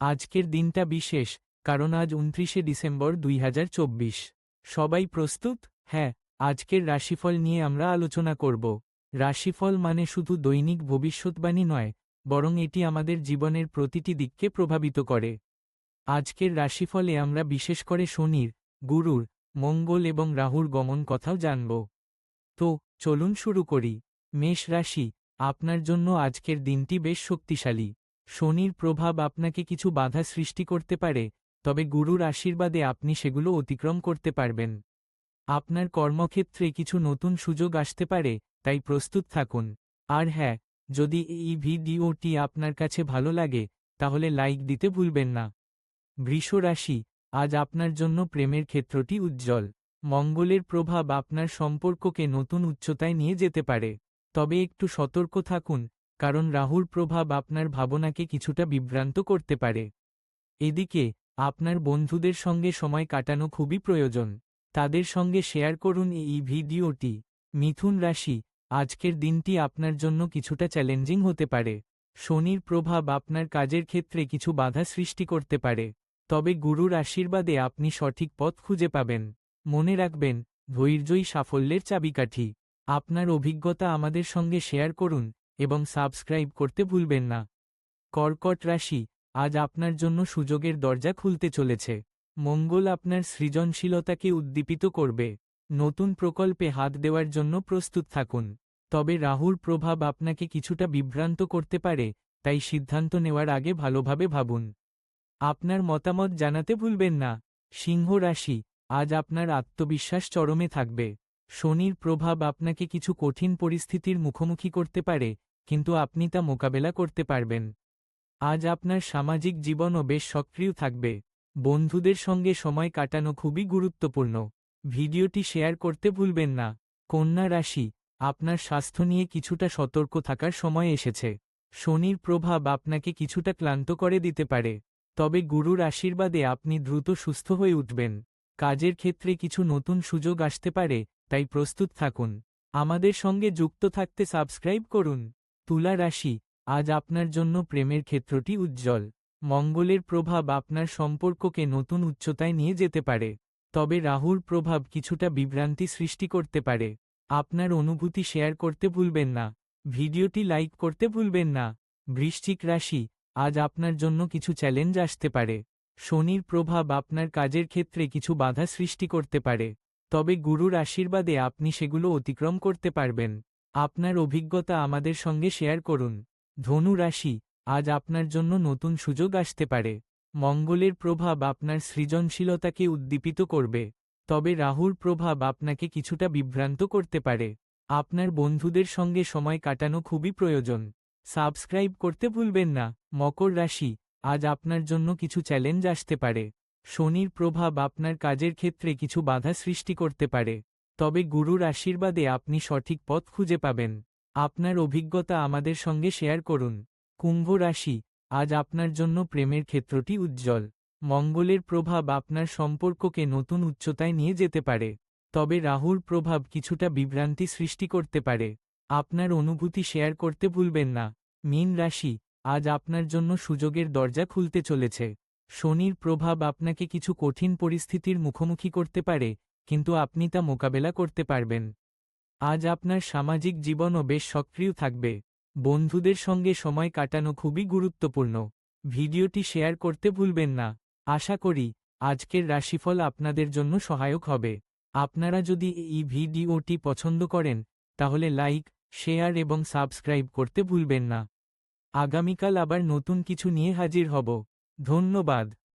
আজকের দিনটা বিশেষ, কারণ আজ 29শে ডিসেম্বর 2024। সবাই প্রস্তুত? হ্যাঁ, আজকের রাশিফল নিয়ে আমরা আলোচনা করব। রাশিফল মানে শুধু দৈনিক ভবিষ্যৎবাণী নয়, বরং এটি আমাদের জীবনের প্রতিটি দিককে প্রভাবিত করে। আজকের রাশিফলে আমরা বিশেষ করে শনির, গুরুর, মঙ্গল এবং রাহুর গমন কথাও জানব। তো চলুন শুরু করি। মেষ রাশি, আপনার জন্য আজকের দিনটি বেশ শক্তিশালী। শনির প্রভাব আপনাকে কিছু বাধা সৃষ্টি করতে পারে, তবে গুরুর আশীর্বাদে আপনি সেগুলো অতিক্রম করতে পারবেন। আপনার কর্মক্ষেত্রে কিছু নতুন সুযোগ আসতে পারে, তাই প্রস্তুত থাকুন। আর হ্যাঁ, যদি এই ভিডিওটি আপনার কাছে ভালো লাগে, তাহলে লাইক দিতে ভুলবেন না। বৃষ রাশি, আজ আপনার জন্য প্রেমের ক্ষেত্রটি উজ্জ্বল। মঙ্গলের প্রভাব আপনার সম্পর্ককে নতুন উচ্চতায় নিয়ে যেতে পারে। তবে একটু সতর্ক থাকুন, কারণ রাহুর প্রভাব আপনার ভাবনাকে কিছুটা বিভ্রান্ত করতে পারে। এদিকে, আপনার বন্ধুদের সঙ্গে সময় কাটানো খুবই প্রয়োজন। তাদের সঙ্গে শেয়ার করুন এই ভিডিওটি। মিথুন রাশি, আজকের দিনটি আপনার জন্য কিছুটা চ্যালেঞ্জিং হতে পারে। শনির প্রভাব আপনার কাজের ক্ষেত্রে কিছু বাধা সৃষ্টি করতে পারে, তবে গুরুর আশীর্বাদে আপনি সঠিক পথ খুঁজে পাবেন। মনে রাখবেন, ধৈর্যই সাফল্যের চাবিকাঠি। আপনার অভিজ্ঞতা আমাদের সঙ্গে শেয়ার করুন এবং সাবস্ক্রাইব করতে ভুলবেন না। কর্কট রাশি, আজ আপনার জন্য সুযোগের দরজা খুলতে চলেছে। মঙ্গল আপনার সৃজনশীলতাকে উদ্দীপিত করবে। নতুন প্রকল্পে হাত দেওয়ার জন্য প্রস্তুত থাকুন। তবে রাহুর প্রভাব আপনাকে কিছুটা বিভ্রান্ত করতে পারে, তাই সিদ্ধান্ত নেওয়ার আগে ভালোভাবে ভাবুন। আপনার মতামত জানাতে ভুলবেন না। সিংহ রাশি, আজ আপনার আত্মবিশ্বাস চরমে থাকবে। শনির প্রভাব আপনাকে কিছু কঠিন পরিস্থিতির মুখোমুখি করতে পারে, কিন্তু আপনি তা মোকাবেলা করতে পারবেন। আজ আপনার সামাজিক জীবনও বেশ সক্রিয় থাকবে। বন্ধুদের সঙ্গে সময় কাটানো খুবই গুরুত্বপূর্ণ। ভিডিওটি শেয়ার করতে ভুলবেন না। কন্যা রাশি, আপনার স্বাস্থ্য নিয়ে কিছুটা সতর্ক থাকার সময় এসেছে। শনির প্রভাব আপনাকে কিছুটা ক্লান্ত করে দিতে পারে, তবে গুরুর আশীর্বাদে আপনি দ্রুত সুস্থ হয়ে উঠবেন। কাজের ক্ষেত্রে কিছু নতুন সুযোগ আসতে পারে, তাই প্রস্তুত থাকুন। আমাদের সঙ্গে যুক্ত থাকতে সাবস্ক্রাইব করুন। তুলা রাশি, আজ আপনার জন্য প্রেমের ক্ষেত্রটি উজ্জ্বল। মঙ্গলের প্রভাব আপনার সম্পর্ককে নতুন উচ্চতায় নিয়ে যেতে পারে, তবে রাহুর প্রভাব কিছুটা বিভ্রান্তি সৃষ্টি করতে পারে। আপনার অনুভূতি শেয়ার করতে ভুলবেন না। ভিডিওটি লাইক করতে ভুলবেন না। বৃশ্চিক রাশি, আজ আপনার জন্য কিছু চ্যালেঞ্জ আসতে পারে। শনির প্রভাব আপনার কাজের ক্ষেত্রে কিছু বাধা সৃষ্টি করতে পারে, তবে গুরুর আশীর্বাদে আপনি সেগুলো অতিক্রম করতে পারবেন। আপনার অভিজ্ঞতা আমাদের সঙ্গে শেয়ার করুন। ধনু রাশি, আজ আপনার জন্য নতুন সুযোগ আসতে পারে। মঙ্গলের প্রভাব আপনার সৃজনশীলতাকে উদ্দীপিত করবে, তবে রাহুর প্রভাব আপনাকে কিছুটা বিভ্রান্ত করতে পারে। আপনার বন্ধুদের সঙ্গে সময় কাটানো খুবই প্রয়োজন। সাবস্ক্রাইব করতে ভুলবেন না। মকর রাশি, আজ আপনার জন্য কিছু চ্যালেঞ্জ আসতে পারে। শনির প্রভাব আপনার কাজের ক্ষেত্রে কিছু বাধা সৃষ্টি করতে পারে, তবে গুরুর আশীর্বাদে আপনি সঠিক পথ খুঁজে পাবেন। আপনার অভিজ্ঞতা আমাদের সঙ্গে শেয়ার করুন। কুম্ভ রাশি, আজ আপনার জন্য প্রেমের ক্ষেত্রটি উজ্জ্বল। মঙ্গলের প্রভাব আপনার সম্পর্ককে নতুন উচ্চতায় নিয়ে যেতে পারে, তবে রাহুর প্রভাব কিছুটা বিভ্রান্তি সৃষ্টি করতে পারে। আপনার অনুভূতি শেয়ার করতে ভুলবেন না। মীন রাশি, আজ আপনার জন্য সুযোগের দরজা খুলতে চলেছে। শনির প্রভাব আপনাকে কিছু কঠিন পরিস্থিতির মুখোমুখি করতে পারে, কিন্তু আপনি তা মোকাবেলা করতে পারবেন। আজ আপনার সামাজিক জীবনও বেশ সক্রিয় থাকবে। বন্ধুদের সঙ্গে সময় কাটানো খুবই গুরুত্বপূর্ণ। ভিডিওটি শেয়ার করতে ভুলবেন না। আশা করি আজকের রাশিফল আপনাদের জন্য সহায়ক হবে। আপনারা যদি এই ভিডিওটি পছন্দ করেন, তাহলে লাইক, শেয়ার এবং সাবস্ক্রাইব করতে ভুলবেন না। আগামীকাল আবার নতুন কিছু নিয়ে হাজির হব। ধন্যবাদ।